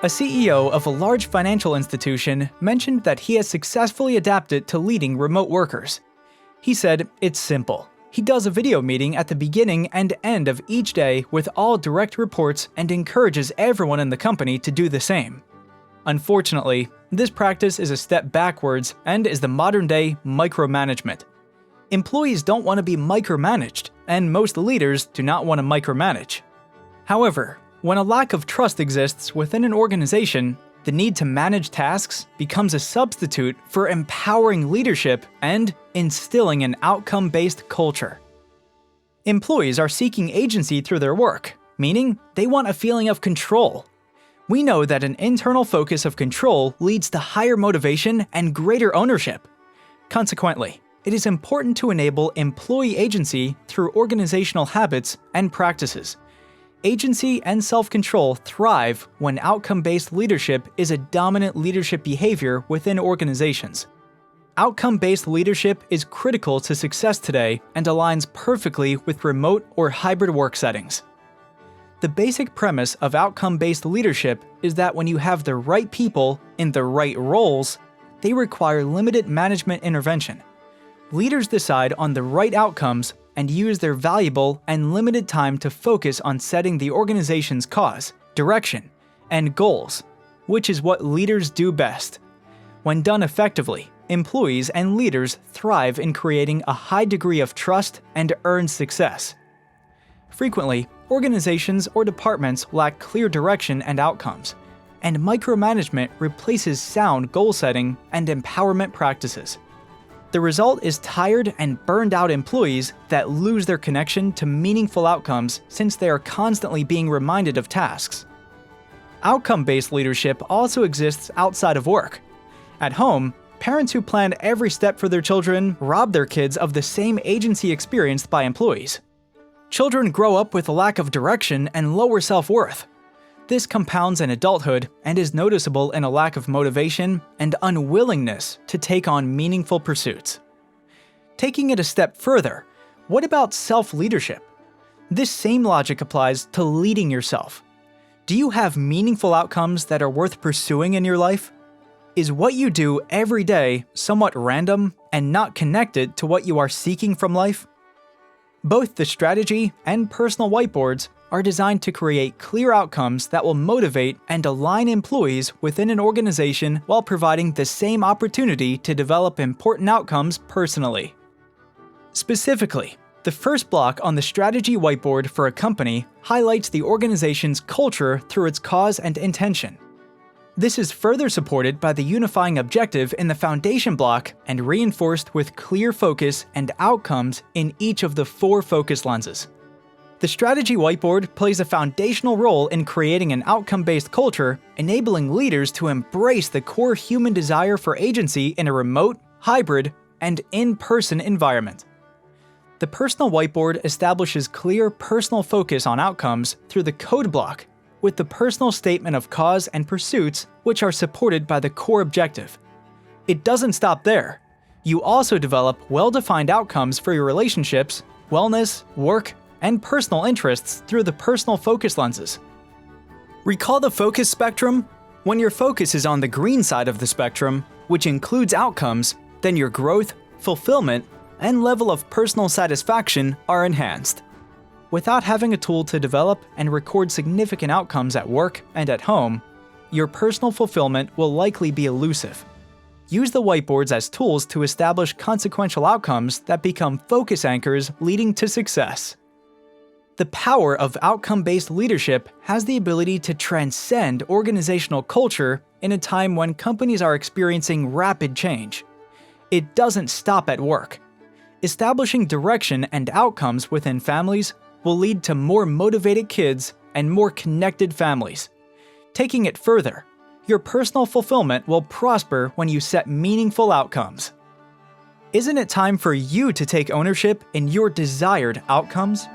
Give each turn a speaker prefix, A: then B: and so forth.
A: A CEO of a large financial institution mentioned that he has successfully adapted to leading remote workers. He said it's simple. He does a video meeting at the beginning and end of each day with all direct reports and encourages everyone in the company to do the same. Unfortunately, this practice is a step backwards and is the modern-day micromanagement. Employees don't want to be micromanaged, and most leaders do not want to micromanage. However, when a lack of trust exists within an organization, the need to manage tasks becomes a substitute for empowering leadership and instilling an outcome-based culture. Employees are seeking agency through their work, meaning they want a feeling of control. We know that an internal focus of control leads to higher motivation and greater ownership. Consequently, it is important to enable employee agency through organizational habits and practices. Agency and self-control thrive when outcome-based leadership is a dominant leadership behavior within organizations. Outcome-based leadership is critical to success today and aligns perfectly with remote or hybrid work settings. The basic premise of outcome-based leadership is that when you have the right people in the right roles, they require limited management intervention. Leaders decide on the right outcomes and use their valuable and limited time to focus on setting the organization's cause, direction, and goals, which is what leaders do best. When done effectively, employees and leaders thrive in creating a high degree of trust and earned success. Frequently, organizations or departments lack clear direction and outcomes, and micromanagement replaces sound goal setting and empowerment practices. The result is tired and burned out employees that lose their connection to meaningful outcomes since they are constantly being reminded of tasks. Outcome-based leadership also exists outside of work. At home, parents who plan every step for their children rob their kids of the same agency experienced by employees. Children grow up with a lack of direction and lower self-worth. This compounds in adulthood and is noticeable in a lack of motivation and unwillingness to take on meaningful pursuits. Taking it a step further, what about self-leadership? This same logic applies to leading yourself. Do you have meaningful outcomes that are worth pursuing in your life? Is what you do every day somewhat random and not connected to what you are seeking from life? Both the strategy and personal whiteboards are designed to create clear outcomes that will motivate and align employees within an organization while providing the same opportunity to develop important outcomes personally. Specifically, the first block on the strategy whiteboard for a company highlights the organization's culture through its cause and intention. This is further supported by the unifying objective in the foundation block and reinforced with clear focus and outcomes in each of the 4 focus lenses. The strategy whiteboard plays a foundational role in creating an outcome-based culture, enabling leaders to embrace the core human desire for agency in a remote, hybrid, and in-person environment. The personal whiteboard establishes clear personal focus on outcomes through the code block, with the personal statement of cause and pursuits which are supported by the core objective. It doesn't stop there. You also develop well-defined outcomes for your relationships, wellness, work, and personal interests through the personal focus lenses. Recall the focus spectrum? When your focus is on the green side of the spectrum, which includes outcomes, then your growth, fulfillment, and level of personal satisfaction are enhanced. Without having a tool to develop and record significant outcomes at work and at home, your personal fulfillment will likely be elusive. Use the whiteboards as tools to establish consequential outcomes that become focus anchors leading to success. The power of outcome-based leadership has the ability to transcend organizational culture in a time when companies are experiencing rapid change. It doesn't stop at work. Establishing direction and outcomes within families will lead to more motivated kids and more connected families. Taking it further, your personal fulfillment will prosper when you set meaningful outcomes. Isn't it time for you to take ownership in your desired outcomes?